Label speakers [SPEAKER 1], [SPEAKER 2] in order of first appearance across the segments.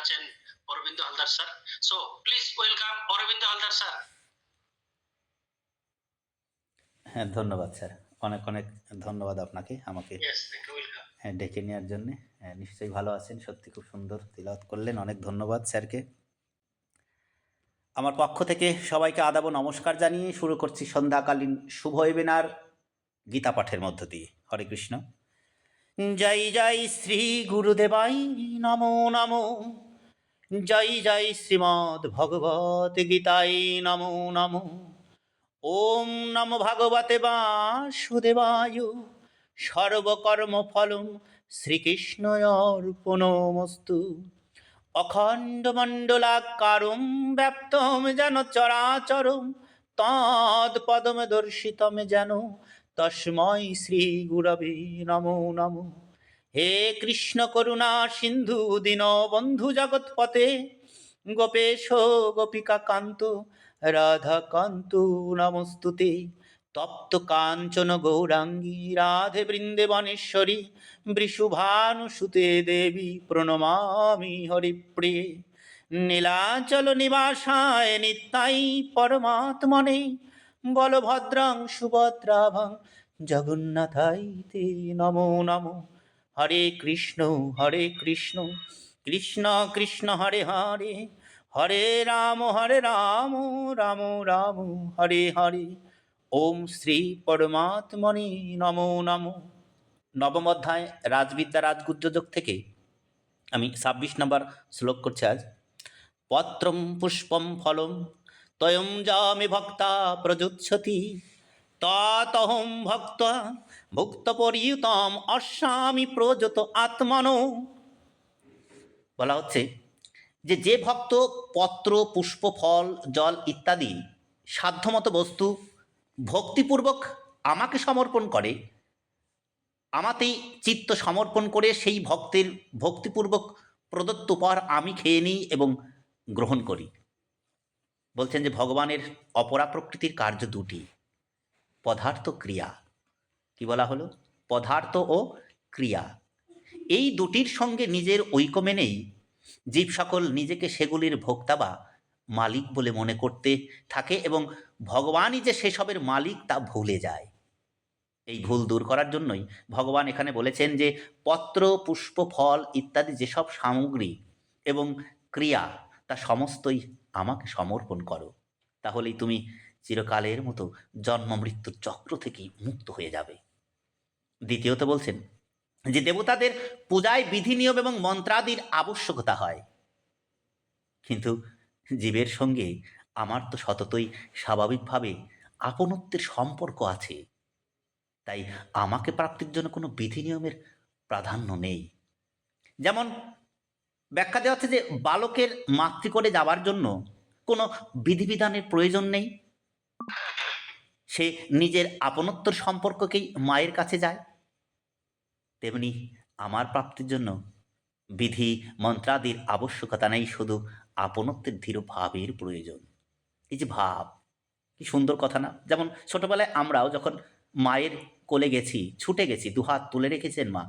[SPEAKER 1] আছেন Arabinda Haldar sir. So please welcome Arabinda Haldar sir.
[SPEAKER 2] হ্যাঁ, ধন্যবাদ স্যার। অনেক অনেক ধন্যবাদ আপনাকে আমাকে
[SPEAKER 1] ইয়েস, থ্যাংক ইউ, ওয়েলকাম।
[SPEAKER 2] ডেকে নেওয়ার জন্যে। নিশ্চয়ই ভালো আছেন, সত্যি খুব সুন্দর তিলাওয়াত করলেন। অনেক ধন্যবাদ স্যারকে। আমার পক্ষ থেকে সবাইকে আদাব ও নমস্কার জানিয়ে শুরু করছি সন্ধ্যাকালীন শুভ ওয়েবিনার গীতা পাঠের মধ্য দিয়ে। হরে কৃষ্ণ। জয় জয় শ্রী গুরুদেবাই নমো নমো। জয় জয় শ্রীমদ্ ভগবত গীতায় নমো নমো। ওম নমো ভগবতে বাসুদেবায়। সর্বকর্মফলং শ্রীকৃষ্ণর্পণমস্তু। অখণ্ডমণ্ডলাকারং ব্যাপ্তং যেন চরাচরং তৎপদম দর্শিতম যেন তস্मै শ্রীগুরবে নমো নমো। হে কৃষ্ণ করুণা সিন্ধু দীনবন্ধু জগৎপতে গোপেশ গোপিকা কান্ত রাধাকান্ত নমস্তুতে। তপ্ত কাঞ্চন গৌরাঙ্গী রাধে বৃন্দেবনেশ্বরী বৃষভানুসুতে দেবী প্রণমামি হরিপ্রিয়ে। নীলাচল নিবাসায় নিত্যাই পরমাত্মনে বলভদ্রং সুভদ্রাভং জগন্নাথাই তে নমো নমো। হরে কৃষ্ণ কৃষ্ণ কৃষ্ণ হরে হরে, হরে রাম রাম রাম হরে হরে। ওম শ্রী পরমাত্মনে নমো নমো। নবম অধ্যায় রাজবিদ্যা রাজগুহ্যযোগ থেকে আমি ২৬ নম্বর শ্লোক করছি আজ। পত্রম পুষ্পম ফলম তয়ম যামি ভক্তা প্রযুচ্ছতি ততহম ভক্ত ভুক্তপরিয়ুতম অস্বামী প্রযত আত্মনো। বলা হচ্ছে যে ভক্ত পত্র পুষ্প ফল জল ইত্যাদি সাধ্যমতো বস্তু ভক্তিপূর্বক আমাকে সমর্পণ করে, আমাতেই চিত্ত সমর্পণ করে সেই ভক্তের ভক্তিপূর্বক প্রদত্ত উপহার আমি খেয়ে নিই এবং গ্রহণ করি। বলছেন যে ভগবানের অপরা প্রকৃতির কার্য দুটি, পদার্থ ক্রিয়া। কি বলা হলো? পদার্থ ও ক্রিয়া। এই দুটির সঙ্গে নিজের ঐক্য মেনেই জীব সকল নিজেকে সেগুলির ভোক্তা বা মালিক বলে মনে করতে থাকে এবং ভগবানই যে সেসবের মালিক তা ভুলে যায়। এই ভুল দূর করার জন্যই ভগবান এখানে বলেছেন যে পত্র পুষ্প ফল ইত্যাদি যেসব সামগ্রী এবং ক্রিয়া তা সমস্তই আমাকে সমর্পণ করো, তাহলেই তুমি চিরকালের মতো জন্ম মৃত্যুর চক্র থেকেই মুক্ত হয়ে যাবে। দ্বিতীয়ত বলছেন যে দেবতাদের পূজায় বিধি নিয়ম এবং মন্ত্রাদির আবশ্যকতা হয়, কিন্তু জীবের সঙ্গে আমার তো সততই স্বাভাবিকভাবে আপনত্বের সম্পর্ক আছে, তাই আমাকে প্রাপ্তির জন্য কোনো বিধি নিয়মের প্রাধান্য নেই। যেমন ব্যাখ্যা দেওয়া হচ্ছে যে বালকের মাতৃকোলে যাওয়ার জন্য কোনো বিধিবিধানের প্রয়োজন নেই, সে নিজের আপনত্বর সম্পর্ককেই মায়ের কাছে যায়। তেমনি আমার প্রাপ্তির জন্য বিধি মন্ত্রাদির আবশ্যকতা নেই, শুধু আপনত্বের ধীর ভাবের প্রয়োজন। এই যে ভাব, কি সুন্দর কথা না? যেমন ছোটবেলায় আমরাও যখন মায়ের কোলে গেছি, ছুটে গেছি, দুহাত তুলে রেখেছেন মা,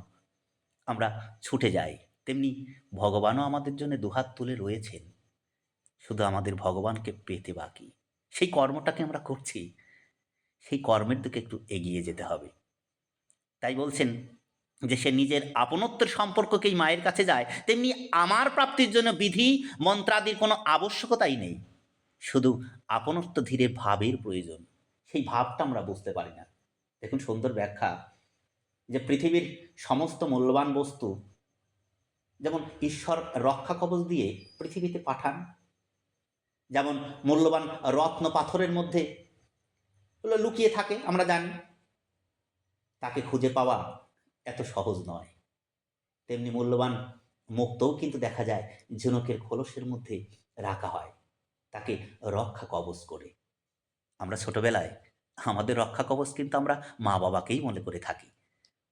[SPEAKER 2] আমরা ছুটে যাই, তেমনি ভগবানও আমাদের জন্য দুহাত তুলে রয়েছেন, শুধু আমাদের ভগবানকে পেতে বাকি। সেই কর্মটাকে আমরা করছি, সেই কর্মের দিকে একটু এগিয়ে যেতে হবে। তাই বলছেন যে সে নিজের আপনত্বের সম্পর্ককেই মায়ের কাছে যায়, তেমনি আমার প্রাপ্তির জন্য বিধি মন্ত্রাদির কোনো আবশ্যকতাই নেই, শুধু আপনত্ব ধীরে ভাবের প্রয়োজন। সেই ভাবটা আমরা বুঝতে পারি না। দেখুন সুন্দর ব্যাখ্যা, যে পৃথিবীর সমস্ত মূল্যবান বস্তু যেমন ঈশ্বর রক্ষা কবচ দিয়ে পৃথিবীতে পাঠান, যেমন মূল্যবান রত্ন পাথরের মধ্যে লুকিয়ে থাকে আমরা জানি, তাকে খুঁজে পাওয়া এত সহজ নয়। তেমনি মূল্যবান মুক্তও কিন্তু দেখা যায় ঝিনুকের খোলসের মধ্যে রাখা হয়, তাকে রক্ষা কবচ করে। আমরা ছোটবেলায় আমাদের রক্ষা কবচ কিন্তু আমরা মা বাবাকেই মনে করে থাকি।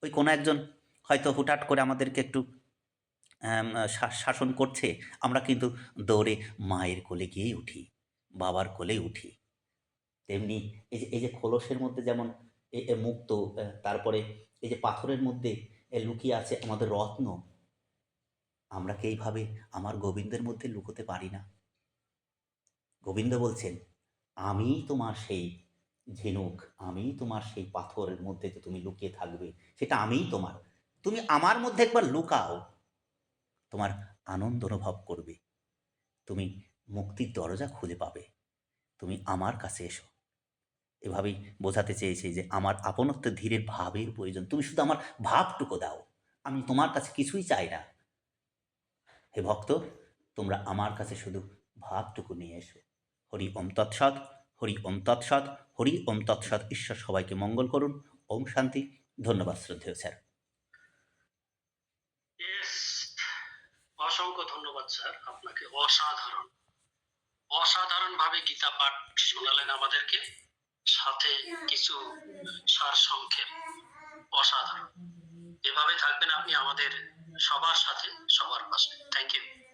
[SPEAKER 2] ওই কোনো একজন হয়তো হুটহাট করে আমাদেরকে একটু শাসন করছে, আমরা কিন্তু দৌড়ে মায়ের কোলে গিয়েই উঠি, বাবার কোলে উঠি। তেমনি এই যে খোলসের মধ্যে যেমন মুক্ত, তারপরে এই যে পাথরের মধ্যে লুকিয়ে আছে আমাদের রত্ন, আমরা কি এইভাবে আমার গোবিন্দের মধ্যে লুকোতে পারি না? গোবিন্দ বলছেন, আমি তোমার সেই ঝিনুক, আমি তোমার সেই পাথরের মধ্যে যে তুমি লুকিয়ে থাকবে, সেটা আমিই তোমার। তুমি আমার মধ্যে একবার লুকাও, তোমার আনন্দ অনুভব করবে। তুমি মুক্তির দরজা খুঁজে পাবে। তুমি আমার কাছে এসো। এভাবেই বোঝাতে চেয়েছি যে আমার আপনত্বের ধীরের ভাবের প্রয়োজন। তুমি শুধু আমার ভাবটুকু দাও। আমি তোমার কাছে কিছুই চাই না। হে ভক্ত, তোমরা আমার কাছে শুধু ভাবটুকু নিয়ে এসো। হরি ওম তৎসৎ, হরি ওম তৎসৎ, হরি ওম তৎসৎ। ঈশ্বর সবাইকে মঙ্গল করুন। ওম শান্তি। ধন্যবাদ শ্রদ্ধেয় স্যার।
[SPEAKER 1] ইয়েস, অসংখ্য ধন্যবাদ স্যার আপনাকে। অসাধারণ, অসাধারণ ভাবে গীতা পাঠ শোনালেন আমাদেরকে, সাথে কিছু সার সংক্ষেপ। অসাধারণ। এভাবে থাকবেন আপনি আমাদের সবার সাথে, সবার পাশে। Thank you.